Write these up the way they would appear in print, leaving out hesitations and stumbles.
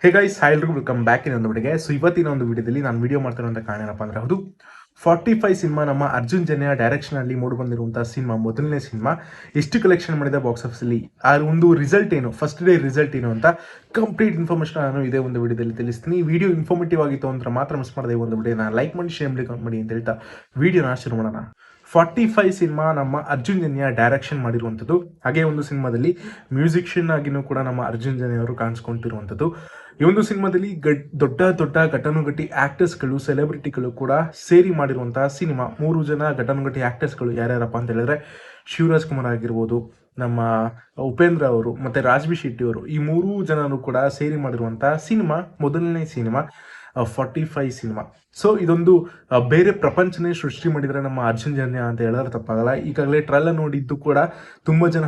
Hey guys, hi ಎಲ್ರಿಗೂ welcome back ಇನ್ನೊಂದು ವಿಡಿಯೋಗೆ. ಸೊ ಇವತ್ತಿನ ಒಂದು ವಿಡಿಯೋದಲ್ಲಿ ನಾನು ವಿಡಿಯೋ ಮಾಡ್ತಿರುವಂಥ ಕಾರಣ ಏನಪ್ಪ ಅಂದ್ರೆ ಅದು 45 ಸಿನಿಮಾ ನಮ್ಮ ಅರ್ಜುನ್ ಜನ್ಯ ಡೈರೆಕ್ಷನ್ ಅಲ್ಲಿ ಮೂಡಿ ಬಂದಿರುವಂತಹ ಸಿನಿಮಾ, ಮೊದಲನೇ ಸಿನಿಮಾ ಎಷ್ಟು ಕಲೆಕ್ಷನ್ ಮಾಡಿದೆ ಬಾಕ್ಸ್ ಆಫೀಸ್ ಅಲ್ಲಿ, ಆ ಒಂದು ರಿಸಲ್ಟ್ ಏನು, ಫಸ್ಟ್ ಡೇ ರಿಸಲ್ಟ್ ಏನು ಅಂತ ಕಂಪ್ಲೀಟ್ ಇನ್ಫಾರ್ಮೇಷನ್ ನಾನು ಇದೇ ಒಂದು ವಿಡಿಯೋದಲ್ಲಿ ತಿಳಿಸ್ತೀನಿ. ವಿಡಿಯೋ ಇನ್ಫಾರ್ಮೇಟಿವ್ ಆಗಿತ್ತು ಅಂದ್ರೆ ಮಾತ್ರ ಮಿಸ್ ಮಾಡದೆ ಒಂದು ವಿಡಿಯೋನ ಲೈಕ್ ಮಾಡಿ, ಶೇರ್ ಮಾಡಿ, ಕಮೆಂಟ್ ಮಾಡಿ ಅಂತ ಹೇಳ್ತಾ ವಿಡಿಯೋನ ಶುರು ಮಾಡೋಣ. 45 ಸಿನಿಮಾ ನಮ್ಮ ಅರ್ಜುನ್ ಜನ್ಯ ಡೈರೆಕ್ಷನ್ ಮಾಡಿರುವಂಥದ್ದು. ಹಾಗೆ ಒಂದು ಸಿನಿಮಾದಲ್ಲಿ ಮ್ಯೂಸಿಷಿಯನ್ ಆಗಿನೂ ಕೂಡ ನಮ್ಮ ಅರ್ಜುನ್ ಜನ್ಯ ಅವರು ಕಾಣಿಸ್ಕೊಂತಿರುವಂಥದ್ದು. ಈ ಒಂದು ಸಿನಿಮಾದಲ್ಲಿ ದೊಡ್ಡ ದೊಡ್ಡ ಘಟಾನುಘಟಿ ಆಕ್ಟರ್ಸ್ಗಳು, ಸೆಲೆಬ್ರಿಟಿಗಳು ಕೂಡ ಸೇರಿ ಮಾಡಿರುವಂತಹ ಸಿನಿಮಾ. 3 ಜನ ಘಟಾನುಘಟಿ ಆಕ್ಟರ್ಸ್ಗಳು ಯಾರ್ಯಾರಪ್ಪ ಅಂತ ಹೇಳಿದ್ರೆ, ಶಿವರಾಜ್ ಕುಮಾರ್ ಆಗಿರ್ಬೋದು, ನಮ್ಮ ಉಪೇಂದ್ರ ಅವರು, ಮತ್ತೆ ರಾಜ್ಬಿ ಶೆಟ್ಟಿ ಅವರು, ಈ 3 ಜನರು ಕೂಡ ಸೇರಿ ಮಾಡಿರುವಂತಹ ಸಿನಿಮಾ, ಮೊದಲನೇ ಸಿನಿಮಾ 45 ಸಿನಿಮಾ. ಸೊ ಇದೊಂದು ಬೇರೆ ಪ್ರಪಂಚನೇ ಸೃಷ್ಟಿ ಮಾಡಿದ್ರೆ ನಮ್ಮ ಅರ್ಜುನ್ ಜನ್ಯ ಅಂತ ಹೇಳಿದ್ರೆ ತಪ್ಪಾಗಲ್ಲ. ಈಗಾಗಲೇ ಟ್ರೈಲರ್ ನೋಡಿದ್ದು ಕೂಡ ತುಂಬಾ ಜನ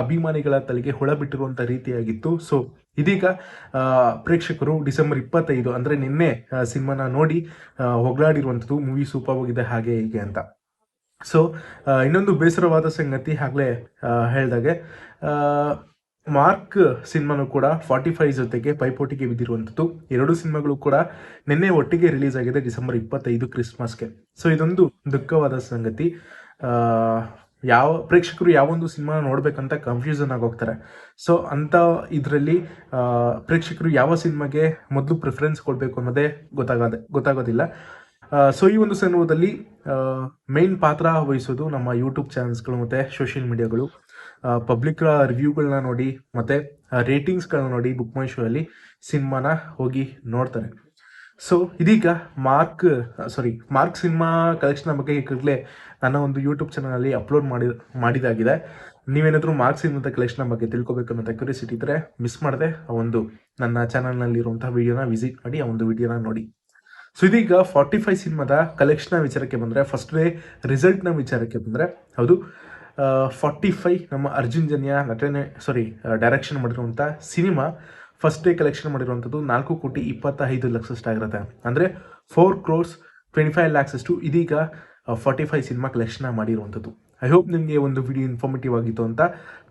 ಅಭಿಮಾನಿಗಳ ತಲೆಗೆ ಹುಳ ಬಿಟ್ಟಿರುವಂತ ರೀತಿಯಾಗಿತ್ತು. ಸೊ ಇದೀಗ ಪ್ರೇಕ್ಷಕರು ಡಿಸೆಂಬರ್ 25 ಅಂದ್ರೆ ನಿನ್ನೆ ಸಿನಿಮಾನ ನೋಡಿ ಹೊಗಳಾಡಿರುವಂಥದ್ದು, ಮೂವಿ ಸೂಪರ್ ಆಗಿದೆ ಹಾಗೆ ಹೀಗೆ ಅಂತ. ಸೊ ಇನ್ನೊಂದು ಬೇಸರವಾದ ಸಂಗತಿ, ಆಗ್ಲೇ ಹೇಳ್ದಾಗೆ ಮಾರ್ಕ್ ಸಿನಿಮಾನು ಕೂಡ 45 ಜೊತೆಗೆ ಪೈಪೋಟಿಗೆ ಬಿದ್ದಿರುವಂಥದ್ದು. 2 ಸಿನಿಮಾಗಳು ಕೂಡ ನಿನ್ನೆ ಒಟ್ಟಿಗೆ ರಿಲೀಸ್ ಆಗಿದೆ ಡಿಸೆಂಬರ್ 25 ಕ್ರಿಸ್ಮಸ್ಗೆ. ಸೊ ಇದೊಂದು ದುಃಖವಾದ ಸಂಗತಿ. ಯಾವ ಪ್ರೇಕ್ಷಕರು ಯಾವೊಂದು ಸಿನಿಮಾ ನೋಡ್ಬೇಕಂತ ಕನ್ಫ್ಯೂಷನ್ ಆಗೋಗ್ತಾರೆ. ಸೊ ಅಂತ ಇದರಲ್ಲಿ ಪ್ರೇಕ್ಷಕರು ಯಾವ ಸಿನಿಮಾಗೆ ಮೊದಲು ಪ್ರಿಫರೆನ್ಸ್ ಕೊಡಬೇಕು ಅನ್ನೋದೇ ಗೊತ್ತಾಗೋದಿಲ್ಲ. ಸೊ ಈ ಒಂದು ಸಂದರ್ಭದಲ್ಲಿ ಮೇನ್ ಪಾತ್ರ ವಹಿಸೋದು ನಮ್ಮ ಯೂಟ್ಯೂಬ್ ಚಾನಲ್ಸ್ಗಳು ಮತ್ತು ಸೋಷಿಯಲ್ ಮೀಡಿಯಾಗಳು. ಪಬ್ಲಿಕ್ ರಿವ್ಯೂಗಳನ್ನ ನೋಡಿ ಮತ್ತು ರೇಟಿಂಗ್ಸ್ಗಳನ್ನ ನೋಡಿ ಬುಕ್ ಮೈ ಶೋ ಅಲ್ಲಿ ಸಿನಿಮಾನ ಹೋಗಿ ನೋಡ್ತಾರೆ. ಸೊ ಇದೀಗ ಮಾರ್ಕ್ ಸಿನಿಮಾ ಕಲೆಕ್ಷನ್ ಬಗ್ಗೆ ಈಗಾಗಲೇ ನನ್ನ ಒಂದು ಯೂಟ್ಯೂಬ್ ಚಾನಲಲ್ಲಿ ಅಪ್ಲೋಡ್ ಮಾಡಿದಾಗಿದೆ. ನೀವೇನಾದರೂ ಮಾರ್ಕ್ ಸಿನಿಮಾದ ಕಲೆಕ್ಷನ್ ಬಗ್ಗೆ ತಿಳ್ಕೊಬೇಕು ಅನ್ನೋ ಕ್ಯೂರಿಯಾಸಿಟಿ ಇದ್ದರೆ ಮಿಸ್ ಮಾಡದೆ ಆ ಒಂದು ನನ್ನ ಚಾನಲ್ನಲ್ಲಿರುವಂತಹ ವಿಡಿಯೋನ ವಿಸಿಟ್ ಮಾಡಿ ಆ ಒಂದು ವಿಡಿಯೋನ ನೋಡಿ. ಸೊ ಇದೀಗ 45 ಸಿನಿಮಾದ ಕಲೆಕ್ಷನ್ ವಿಚಾರಕ್ಕೆ ಬಂದರೆ, ಫಸ್ಟ್ ಡೇ ರಿಸಲ್ಟ್ನ ವಿಚಾರಕ್ಕೆ ಬಂದರೆ, ಹೌದು 45 ನಮ್ಮ ಅರ್ಜುನ್ ಜನ್ಯ ಡೈರೆಕ್ಷನ್ ಮಾಡಿರುವಂಥ ಸಿನಿಮಾ ಫಸ್ಟ್ ಡೇ ಕಲೆಕ್ಷನ್ ಮಾಡಿರುವಂಥದ್ದು 4,25,00,000 ಅಷ್ಟಾಗಿರುತ್ತೆ. ಅಂದರೆ 4,25,00,000 ಅಷ್ಟು ಇದೀಗ 45 ಸಿನಿಮಾ ಕಲೆಕ್ಷನ್ ಮಾಡಿರುವಂಥದ್ದು. ಐ ಹೋಪ್ ನಿಮಗೆ ಒಂದು ವಿಡಿಯೋ ಇನ್ಫಾರ್ಮೇಟಿವ್ ಆಗಿತ್ತು ಅಂತ.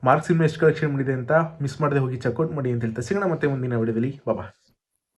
ಮಾರ್ಕ್ ಸಿನಿಮಾ ಎಷ್ಟು ಕಲೆಕ್ಷನ್ ಮಾಡಿದೆ ಅಂತ ಮಿಸ್ ಮಾಡದೆ ಹೋಗಿ ಚೆಕ್ಔಟ್ ಮಾಡಿ ಅಂತ ಹೇಳ್ತಾ ಸಿಗೋಣ ಮತ್ತೆ ಮುಂದಿನ ವಿಡಿಯೋದಲ್ಲಿ. ಬಾಬಾ.